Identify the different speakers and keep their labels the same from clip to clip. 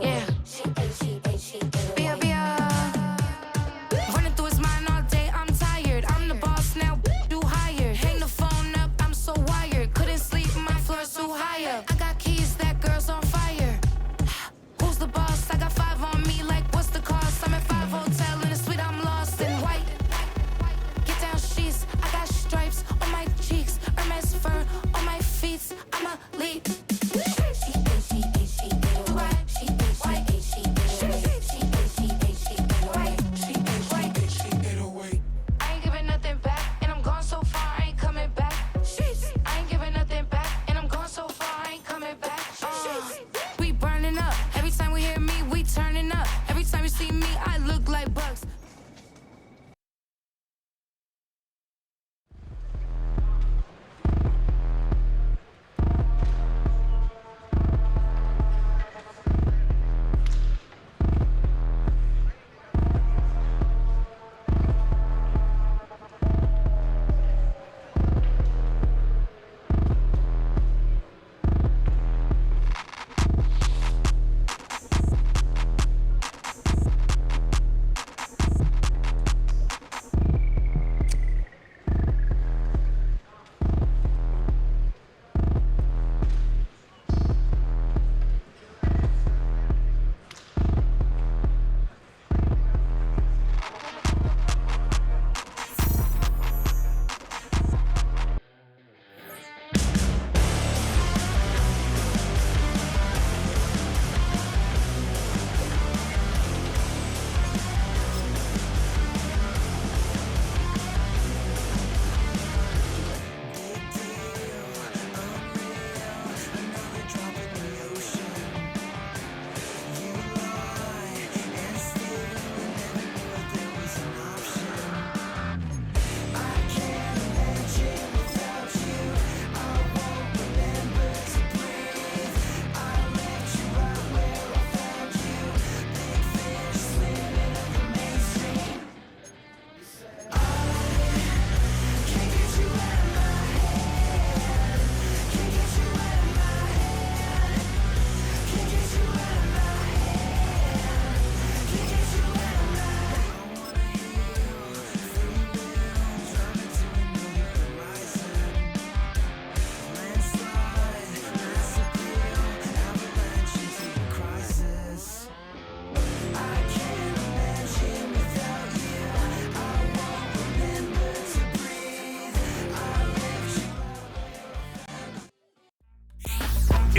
Speaker 1: Yeah. Running through his mind all day, I'm tired. I'm the boss now, do higher. Hang the phone up, I'm so wired. Couldn't sleep, my floor's too high up. I got keys, that girl's on fire. Who's the boss? I got 5 on me, like what's the cost? I'm at 5 hotel in a suite, I'm lost in white. Get down sheets, I got stripes on my cheeks, Hermes fur on my feet. I'm a lead. I ain't giving nothing back, and I'm gone so far, I ain't coming back. I ain't giving nothing back, and I'm gone so far, I ain't coming back. We burning up. Every time we hear me, we turning up. Every time you see me, I look like bugs.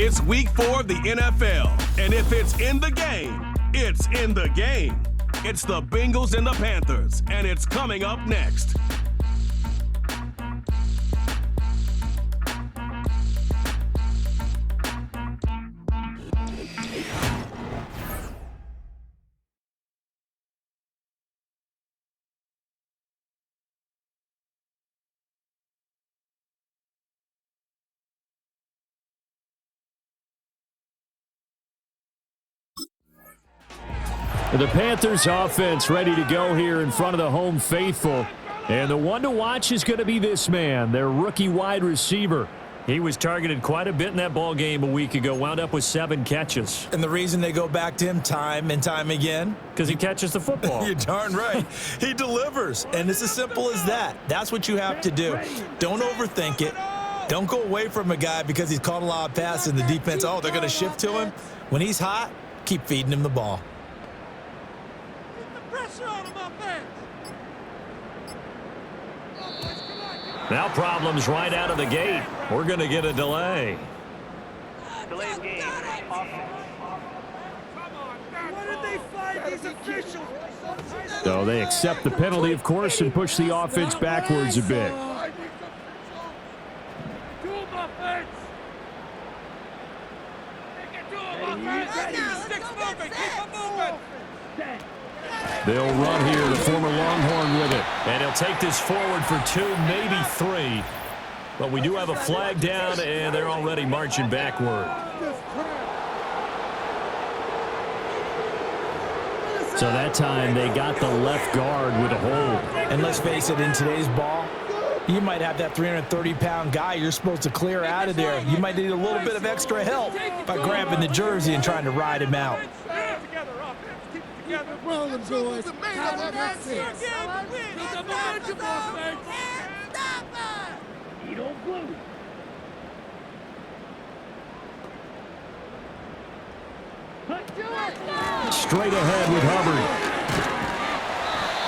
Speaker 2: It's week 4 of the NFL, and if it's in the game, it's in the game. It's the Bengals and the Panthers, and it's coming up next.
Speaker 3: The Panthers offense ready to go here in front of the home faithful. And the one to watch is going to be this man, their rookie wide receiver. He was targeted quite a bit in that ball game a week ago, wound up with 7 catches.
Speaker 4: And the reason they go back to him time and time again?
Speaker 3: Because he catches the football.
Speaker 4: You're darn right. He delivers. And it's as simple as that. That's what you have to do. Don't overthink it. Don't go away from a guy because he's caught a lot of passes in the defense. Oh, they're going to shift to him. When he's hot, keep feeding him the ball.
Speaker 3: Now problems right out of the gate. We're going to get a delay.
Speaker 5: Delay of game.
Speaker 6: What did they find these officials?
Speaker 3: So they accept the penalty, of course, and push the offense backwards a bit. They'll run here, the former Longhorn with it. And he'll take this forward for 2, maybe 3. But we do have a flag down, and they're already marching backward. So that time they got the left guard with a hold.
Speaker 4: And let's face it, in today's ball, You might have that 330-pound guy you're supposed to clear out of there. You might need a little bit of extra help by grabbing the jersey and trying to ride him out.
Speaker 6: Well, them boys.
Speaker 3: Straight ahead with Hubbard.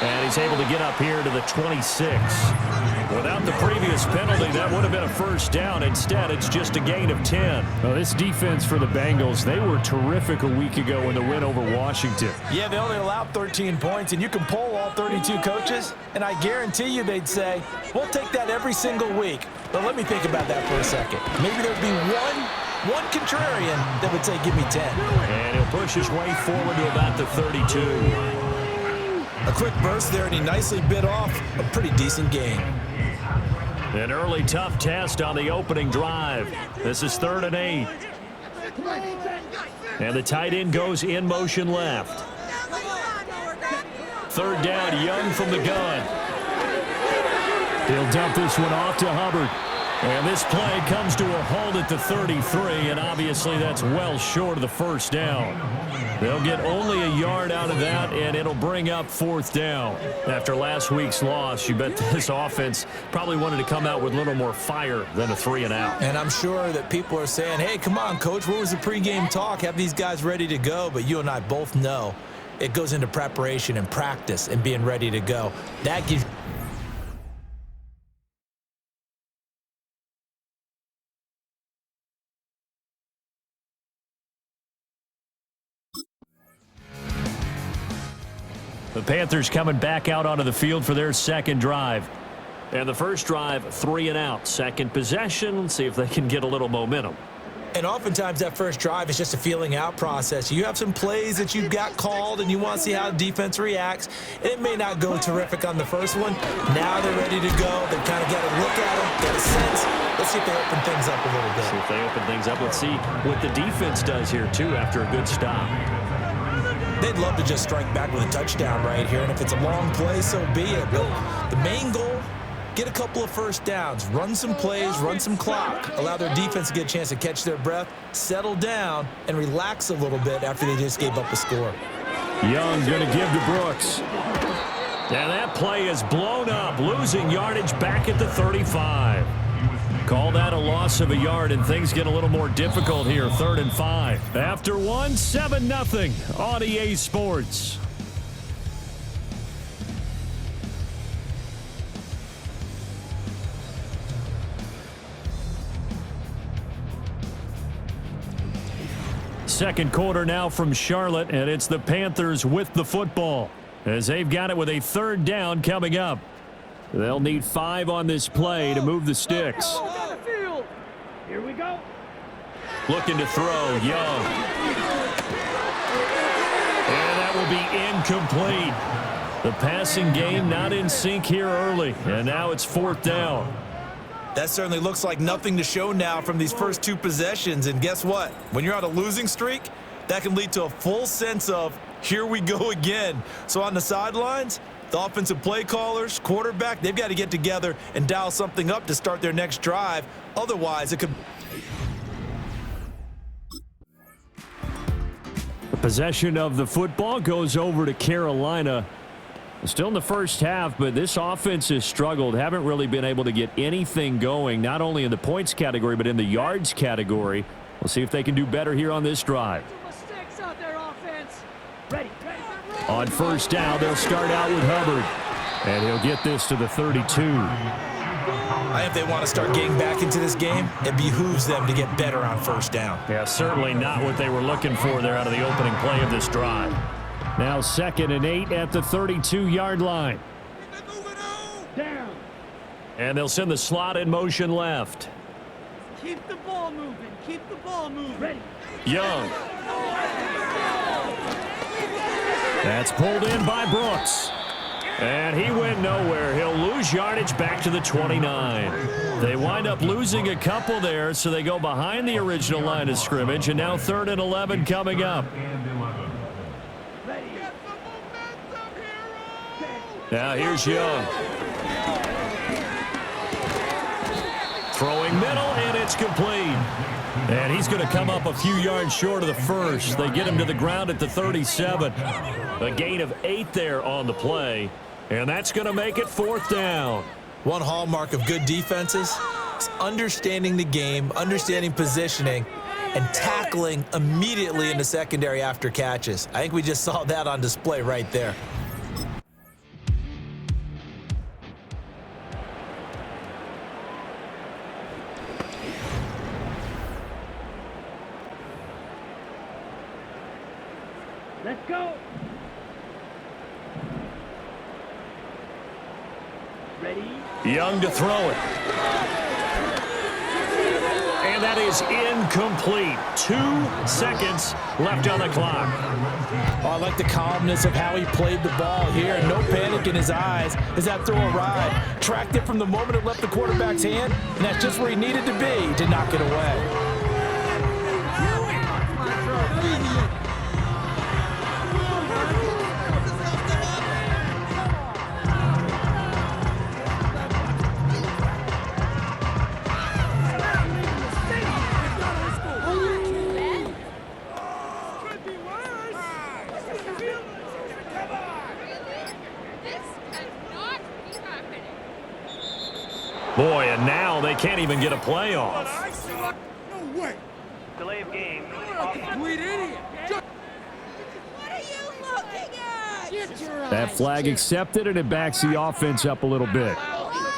Speaker 3: And he's able to get up here to the 26. Without the previous penalty, that would have been a first down. Instead, it's just a gain of 10. Well, this defense for the Bengals, they were terrific a week ago in the win over Washington.
Speaker 4: Yeah, they only allowed 13 points, and you can poll all 32 coaches, and I guarantee you they'd say, we'll take that every single week. But let me think about that for a second. Maybe there'd be one contrarian that would say, give me 10.
Speaker 3: And he'll push his way forward to about the 32.
Speaker 4: A quick burst there, and he nicely bit off a pretty decent gain.
Speaker 3: An early tough test on the opening drive. This is 3rd and 8. And the tight end goes in motion left. 3rd down, Young from the gun. He'll dump this one off to Hubbard. And this play comes to a halt at the 33, and obviously that's well short of the first down. They'll get only a yard out of that, and it'll bring up 4th down. After last week's loss, you bet this offense probably wanted to come out with a little more fire than a 3-and-out.
Speaker 4: And I'm sure that people are saying, hey, come on, Coach, what was the pregame talk? Have these guys ready to go? But you and I both know it goes into preparation and practice and being ready to go. That gives
Speaker 3: The Panthers coming back out onto the field for their second drive. And the first drive, 3-and-out. Second possession, see if they can get a little momentum.
Speaker 4: And oftentimes that first drive is just a feeling out process. You have some plays that you've got called and you want to see how the defense reacts. It may not go terrific on the first one. Now they're ready to go. They've kind of got a look at them, got a sense. Let's see if they open things up a little bit.
Speaker 3: See if they open things up. Let's see what the defense does here, too, after a good stop.
Speaker 4: They'd love to just strike back with a touchdown right here, and if it's a long play, so be it. But the main goal, get a couple of first downs, run some plays, run some clock, allow their defense to get a chance to catch their breath, settle down, and relax a little bit after they just gave up a score.
Speaker 3: Young going to give to Brooks. And that play is blown up, losing yardage back at the 35. Call that a loss of a yard, and things get a little more difficult here. 3rd and 5. After one, 7-0 on EA Sports. Second quarter now from Charlotte, and it's the Panthers with the football as they've got it with a 3rd down coming up. They'll need 5 on this play to move the sticks.
Speaker 6: Here we go.
Speaker 3: Looking to throw, Young. And that will be incomplete. The passing game not in sync here early, and now it's 4th down.
Speaker 4: That certainly looks like nothing to show now from these first 2 possessions, and guess what? When you're on a losing streak, that can lead to a full sense of, here we go again. So on the sidelines, the offensive play callers, quarterback, they've got to get together and dial something up to start their next drive. Otherwise, it could...
Speaker 3: The possession of the football goes over to Carolina. Still in the first half, but this offense has struggled. Haven't really been able to get anything going, not only in the points category, but in the yards category. We'll see if they can do better here on this drive. On first down, they'll start out with Hubbard. And he'll get this to the 32.
Speaker 4: I think if they want to start getting back into this game, it behooves them to get better on first down.
Speaker 3: Yeah, certainly not what they were looking for there out of the opening play of this drive. Now 2nd and 8 at the 32-yard line.
Speaker 6: Down.
Speaker 3: And they'll send the slot in motion left.
Speaker 6: Keep the ball moving. Keep the ball moving. Ready.
Speaker 3: Young. That's pulled in by Brooks. And he went nowhere. He'll lose yardage back to the 29. They wind up losing a couple there, so they go behind the original line of scrimmage, and now 3rd and 11 coming up. Now here's Young. Throwing middle, and it's complete. And he's going to come up a few yards short of the first. They get him to the ground at the 37. A gain of 8 there on the play, and that's going to make it 4th down.
Speaker 4: One hallmark of good defenses is understanding the game, understanding positioning, and tackling immediately in the secondary after catches. I think we just saw that on display right there.
Speaker 6: Let's go. Ready?
Speaker 3: Young to throw it. And that is incomplete. 2 seconds left on the clock.
Speaker 4: Oh, I like the calmness of how he played the ball here. No panic in his eyes as that throw arrived. Tracked it from the moment it left the quarterback's hand, and that's just where he needed to be to knock it away.
Speaker 3: Boy, and now they can't even get a play off.
Speaker 6: No way.
Speaker 5: Delay of game.
Speaker 6: Complete idiot.
Speaker 7: What are you looking at? Get your
Speaker 3: That flag accepted, and it backs the offense up a little bit.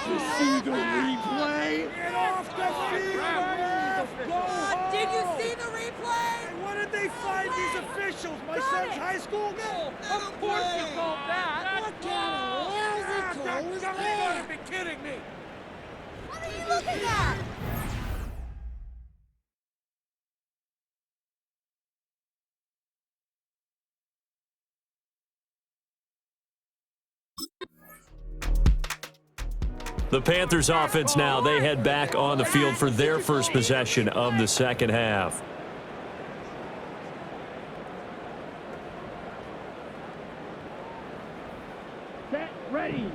Speaker 6: You see the replay? Get off the field. Go home.
Speaker 7: Did you see the replay?
Speaker 6: Hey, what did they find these officials? My son's high school goal? Of course you called that.
Speaker 7: What kind of lousy call was
Speaker 6: You
Speaker 7: that?
Speaker 6: gotta be kidding me.
Speaker 7: What are you looking at?
Speaker 3: The Panthers offense now, they head back on the field for their first possession of the second half.
Speaker 6: Set, ready.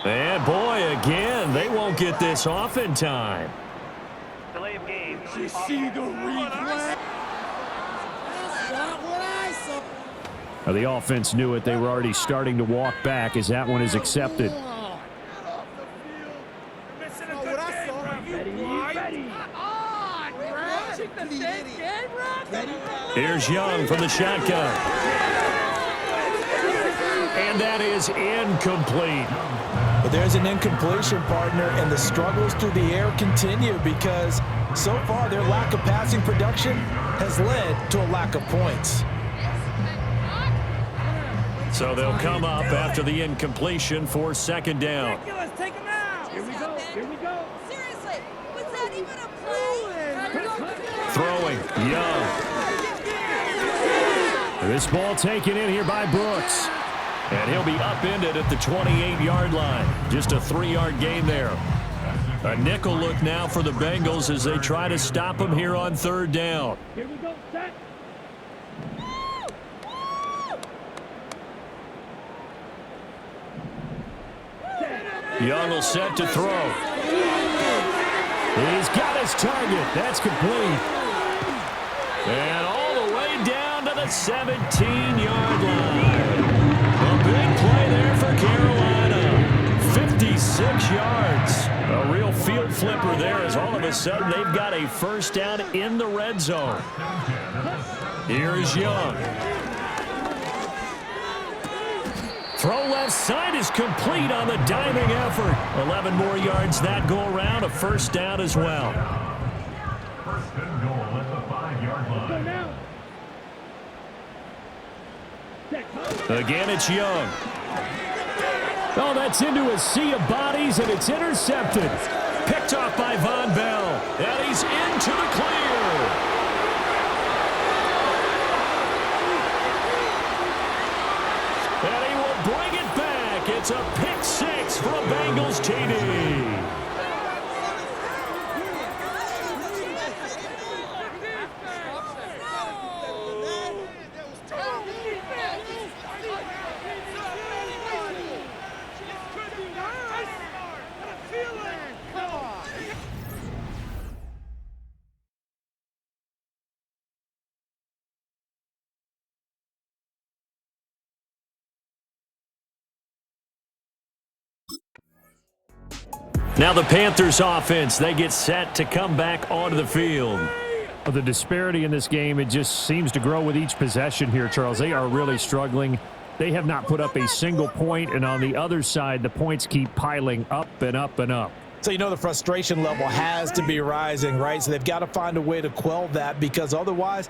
Speaker 3: And boy, again, they won't get this off in time.
Speaker 5: Delay of game.
Speaker 6: You see the replay?
Speaker 7: That's not what I saw.
Speaker 3: Now, the offense knew it. They were already starting to walk back as that one is accepted. Here's Young from the shotgun. And that is incomplete.
Speaker 4: But there's an incompletion, partner, and the struggles through the air continue because so far their lack of passing production has led to a lack of points.
Speaker 3: So they'll come up after the incompletion for second down.
Speaker 6: Ridiculous, take him out. Here we go, here we go.
Speaker 7: Seriously, was that even a play?
Speaker 3: Throwing, Young. This ball taken in here by Brooks. And he'll be upended at the 28-yard line. Just a 3-yard gain there. A nickel look now for the Bengals as they try to stop him here on third down.
Speaker 6: Here we go, set.
Speaker 3: Young will set to throw. He's got his target. That's complete. And all the way down to the 17-yard line. A big play there for Carolina. 56 yards. A real field flipper there as all of a sudden they've got a first down in the red zone. Here's Young. Throw left side is complete on the diving effort. 11 more yards that go around. A first down as well.
Speaker 8: First and goal at the 5-yard line.
Speaker 3: Again, it's Young. Oh, that's into a sea of bodies, and it's intercepted. Picked off by Von Bell. And he's into the clear. And he will bring it back. It's a pick six for a Bengals TD. Now the Panthers offense, they get set to come back onto the field. Well, the disparity in this game, it just seems to grow with each possession here, Charles. They are really struggling. They have not put up a single point, and on the other side, the points keep piling up and up and up.
Speaker 4: So you know the frustration level has to be rising, right? So they've got to find a way to quell that, because otherwise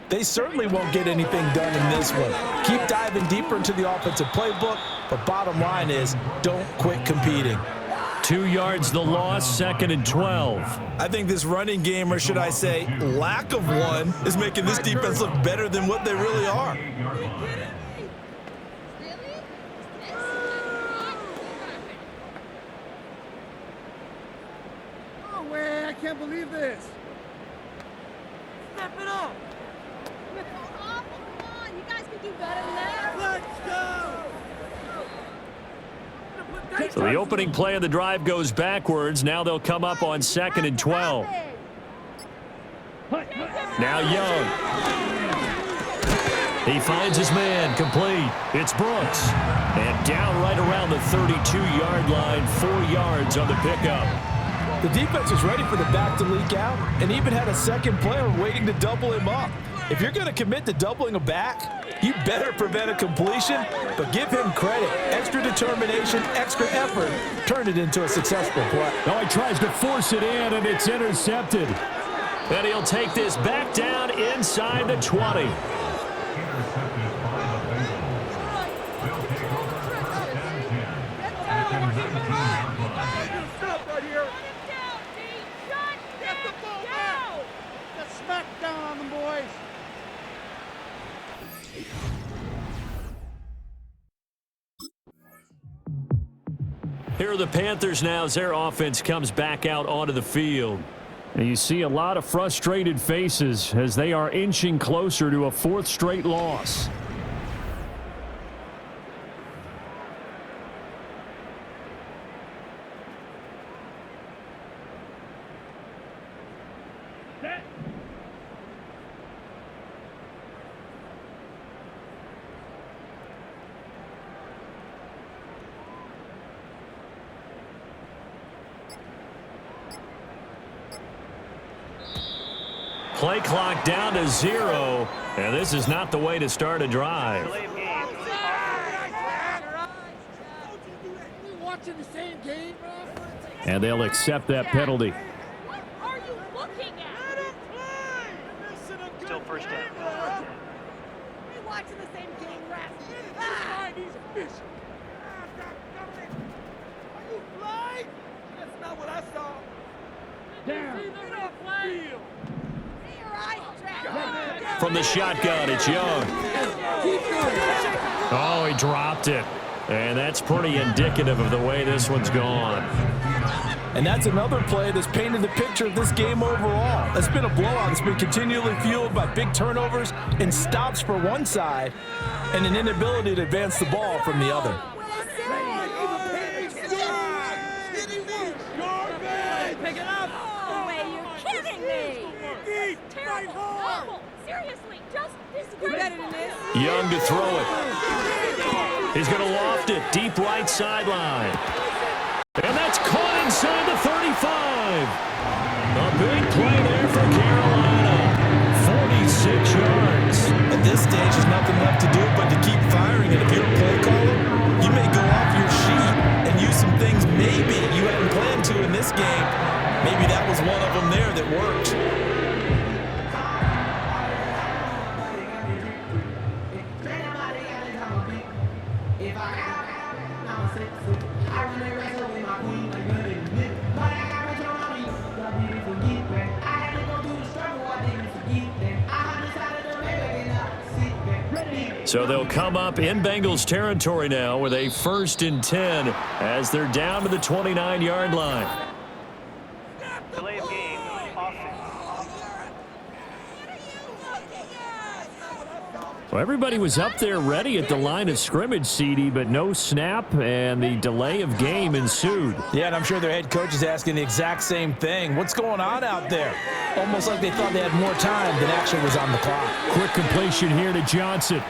Speaker 4: they certainly won't get anything done in this one. Keep diving deeper into the offensive playbook, but bottom line is don't quit competing.
Speaker 3: 2 yards the loss, 2nd and 12.
Speaker 4: I think this running game, or should I say lack of one, is making this defense look better than what they really are.
Speaker 6: No way, I can't believe this. Step it up.
Speaker 7: Come on, you guys can do better than that.
Speaker 6: Let's go.
Speaker 3: So the opening play of the drive goes backwards. Now they'll come up on 2nd and 12. Now Young. He finds his man, complete. It's Brooks. And down right around the 32-yard line, 4 yards on the pickup.
Speaker 4: The defense was ready for the back to leak out and even had a second player waiting to double him up. If you're going to commit to doubling a back, you better prevent a completion, but give him credit. Extra determination, extra effort turned it into a successful play.
Speaker 3: Now he tries to force it in, and it's intercepted. And he'll take this back down inside the 20. Here are the Panthers now as their offense comes back out onto the field. And you see a lot of frustrated faces as they are inching closer to a 4th straight loss. Play clock down to 0, and this is not the way to start a drive.
Speaker 5: Delay of game.
Speaker 3: And they'll accept that penalty.
Speaker 7: What are you looking at?
Speaker 5: Still first down.
Speaker 7: We watching the same game, ref.
Speaker 6: He's efficient. Are you blind? That's not what I saw. Down.
Speaker 3: From the shotgun, it's Young. Oh, he dropped it. And that's pretty indicative of the way this one's gone.
Speaker 4: And that's another play that's painted the picture of this game overall. It's been a blowout. It's been continually fueled by big turnovers and stops for one side and an inability to advance the ball from the other.
Speaker 6: Pick it up.
Speaker 7: No way, you're kidding me. Terrible. Awful. Seriously, just you're better than this.
Speaker 3: Young to throw it. He's going to loft it deep right sideline. And that's caught inside the 35. A big play there for Carolina. 46 yards.
Speaker 4: At this stage, there's nothing left to do but to keep firing. And if you're a play caller, you may go off your sheet and use some things maybe you hadn't planned to in this game. Maybe that was one of them there that worked.
Speaker 3: So they'll come up in Bengals territory now with a 1st and 10 as they're down to the 29-yard line.
Speaker 5: Delay of game. Offense.
Speaker 3: Well, everybody was up there ready at the line of scrimmage, CD, but no snap, and the delay of game ensued.
Speaker 4: Yeah, and I'm sure their head coach is asking the exact same thing. What's going on out there? Almost like they thought they had more time than actually was on the clock.
Speaker 3: Quick completion here to Johnson.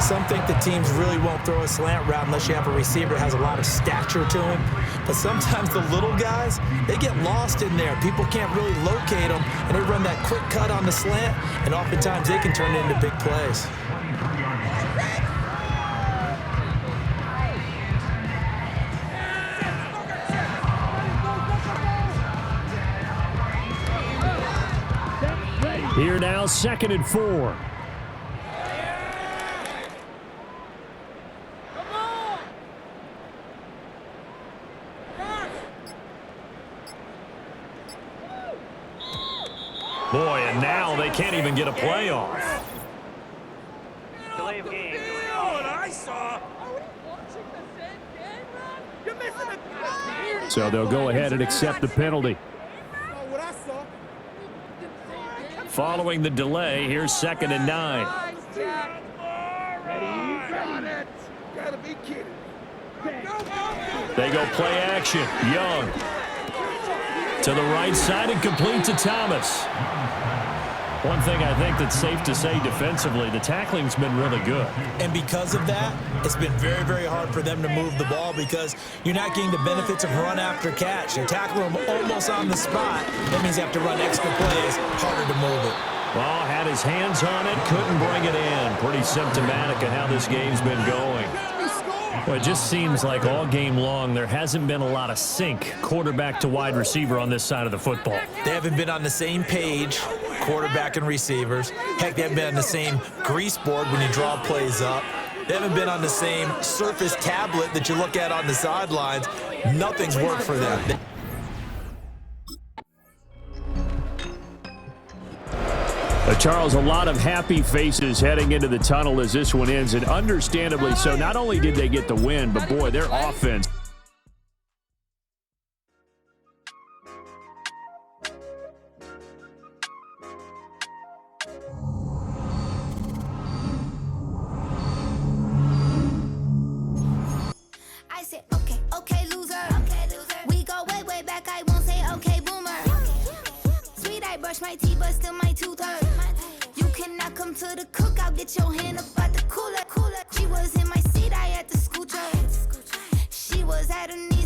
Speaker 4: Some think the teams really won't throw a slant route unless you have a receiver that has a lot of stature to him. But sometimes the little guys, they get lost in there. People can't really locate them, and they run that quick cut on the slant, and oftentimes they can turn it into big plays.
Speaker 3: Here now, 2nd and 4. Boy, and now they can't even get a play off.
Speaker 5: Delay of game.
Speaker 3: So they'll go ahead and accept the penalty. Following the delay, here's 2nd and 9. They go play action. Young to the right side and complete to Thomas. One thing I think that's safe to say defensively, the tackling's been really good.
Speaker 4: And because of that, it's been very, very hard for them to move the ball because you're not getting the benefits of run after catch. You're tackling them almost on the spot. That means you have to run extra plays, harder to move it.
Speaker 3: Well, had his hands on it, couldn't bring it in. Pretty symptomatic of how this game's been going. Well, it just seems like all game long there hasn't been a lot of sync quarterback to wide receiver on this side of the football.
Speaker 4: They haven't been on the same page, quarterback and receivers. Heck, they haven't been on the same grease board when you draw plays up. They haven't been on the same Surface tablet that you look at on the sidelines. Nothing's worked for them.
Speaker 3: Charles, a lot of happy faces heading into the tunnel as this one ends, and understandably so. Not only did they get the win, but boy, their offense.
Speaker 1: I said, okay, loser. We go way, way back. I won't say okay, boomer. Sweet, I brush my teeth, but still my tooth hurt. You cannot come to the cookout, get your hand up out the cooler. She was in my seat, I had to scooch her. She was at her knees.